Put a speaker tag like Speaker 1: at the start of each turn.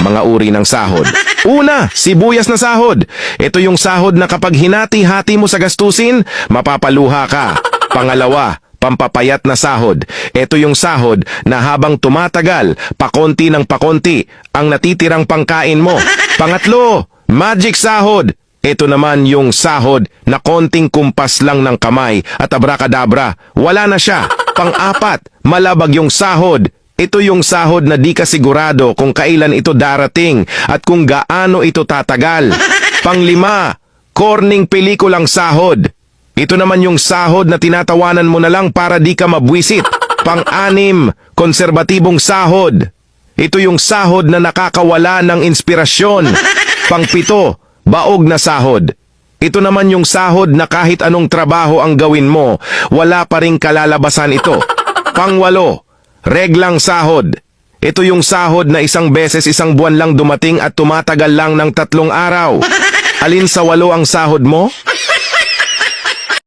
Speaker 1: mga uri ng sahod. Una, sibuyas na sahod. Ito yung sahod na kapag hinati-hati mo sa gastusin, mapapaluha ka. Pangalawa, pampapayat na sahod. Ito yung sahod na habang tumatagal, pakonti ng pakonti, ang natitirang pangkain mo. Pangatlo, magic sahod. Ito naman yung sahod na konting kumpas lang ng kamay at abracadabra, wala na siya. Pang-apat, malabag yung sahod. Ito yung sahod na di ka sigurado kung kailan ito darating at kung gaano ito tatagal. Panglima, corning pelikulang sahod. Ito naman yung sahod na tinatawanan mo na lang para di ka mabwisit. Pang-anim, konserbatibong sahod. Ito yung sahod na nakakawala ng inspirasyon. Pang-pito, baog na sahod. Ito naman yung sahod na kahit anong trabaho ang gawin mo, wala pa ring kalalabasan ito. Pang-walo, reglang sahod. Ito yung sahod na isang beses isang buwan lang dumating at tumatagal lang ng 3 araw. Alin sa 8 ang sahod mo?